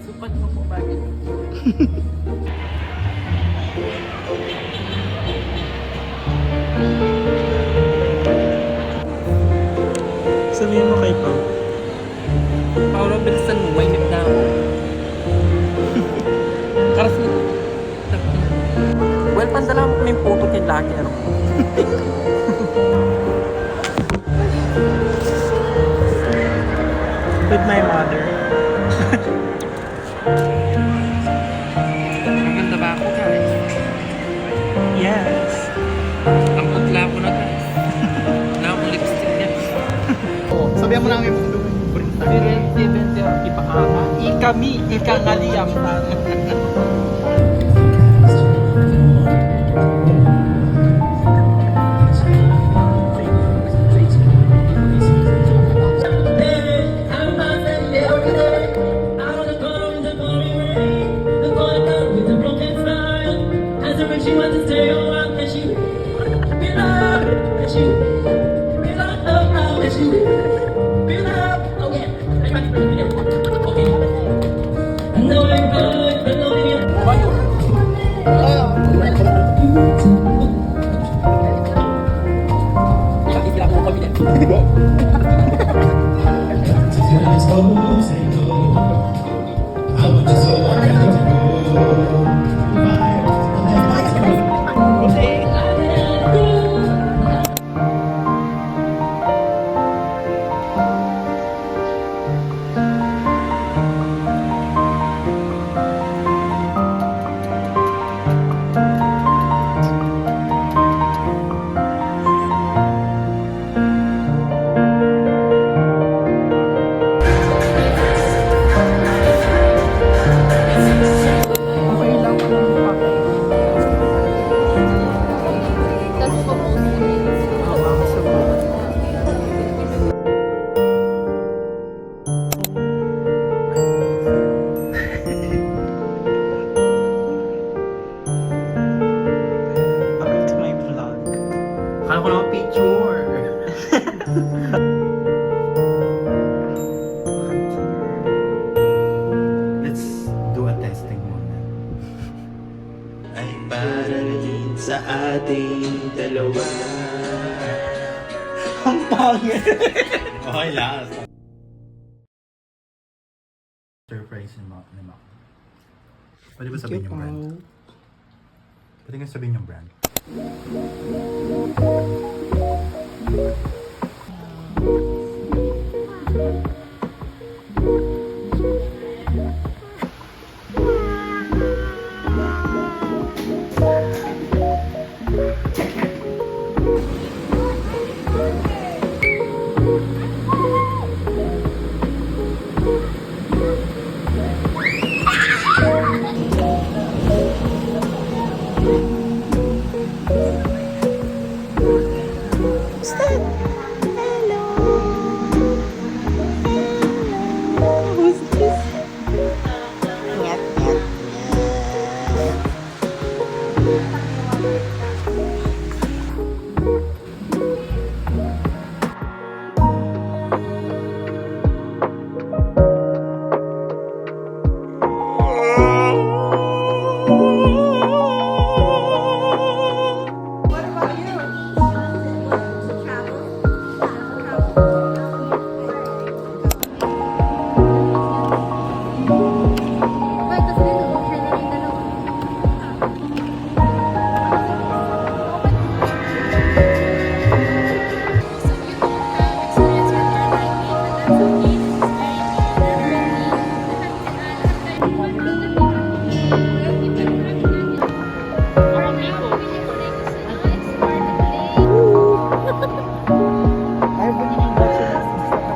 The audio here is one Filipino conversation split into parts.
Supat mo po bakit? Sabihin mo kay Pao. Paolo, bilisan mo. Mainit na ako. Karas mo. Well, pandala mo kami yung photo niya lagi. Ano? With my mother. Maganda ba ako, guys? Yes. Ang putla ko na, guys. Wala akong lipstick niya. Sabihan mo namin kung doon yung brinta. Firenze, 20 ang ipakaka. Ikami, ikangaliyam na. She wants to stay around, and she be loved, and she be loved, and she be loved. Oh yeah, okay. I know you're good, I know you're Welcome to my vlog. Kala ko naman picture. Let's do a testing muna. Ay para rin sa ating dalawa. Ang pangit. Okay lang. Surprise ni Mac. Pwede ba sabihin yung brand? Pwede nga sabihin yung brand.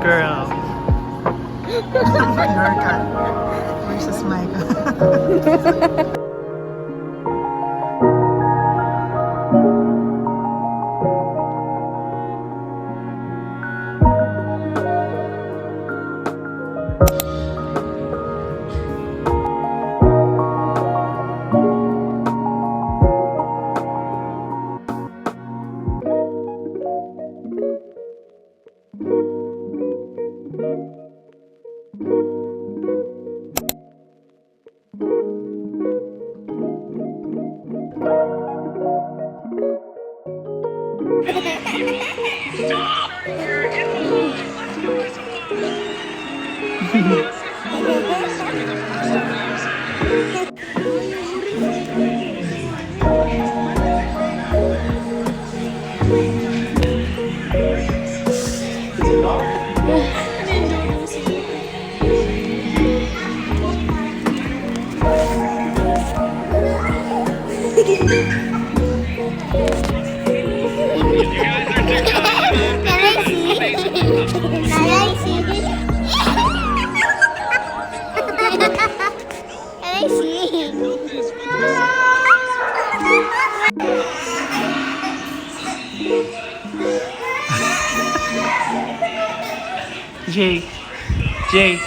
Girl. Your cat versus my cat. Jay. Jay.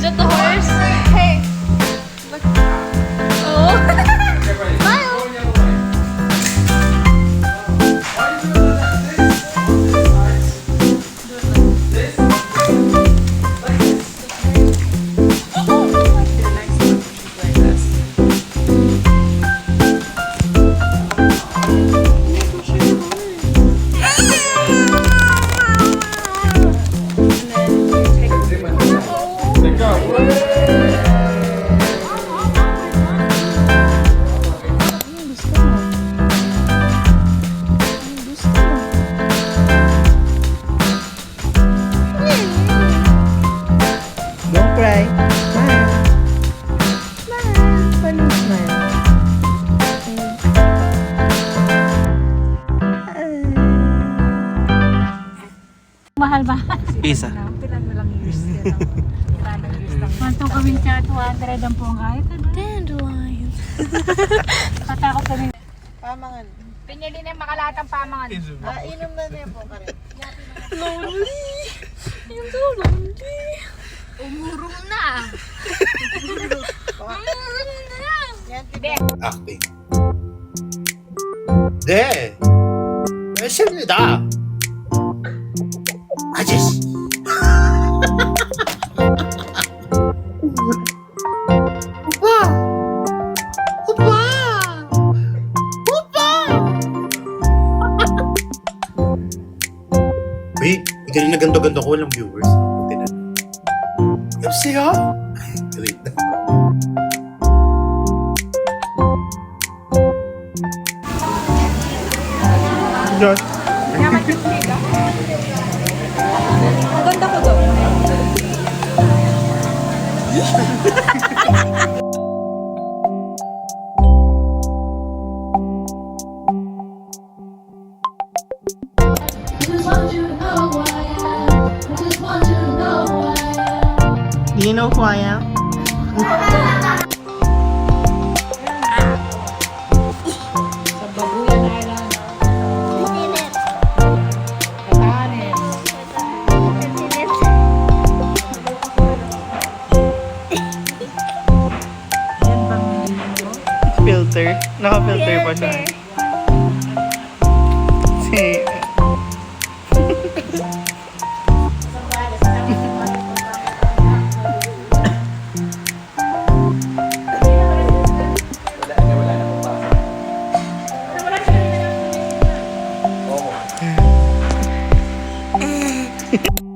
Is that the horse? Hey. Look. Oh. Don't cry. Smile. Smile. Funny smile. Mahal ba? Isa. Pilan mo lang years yan. Manto kami sa 200 ang pong kahit ano. Dandelions. Katakot kami. Pamangan. Pinili na yung makalatang pamangan. Inom na niya po ka rin. Lonely. You're so lonely. Umurong na. Umurong na. Hindi. Acting. 네. 열심입니다. 아저씨. 오빠. 오빠. 오빠. Uy, hindi rin na ganto-ganto ko, walang viewers. Buti na. Yopsiyo? Wait na. Diyos. Ang ganda ko doon. Do you know who I am? Sa Babuyan Island. Katahanin. Yan bang nilito? Filter. Naka-filter pa siya. Si... Bye!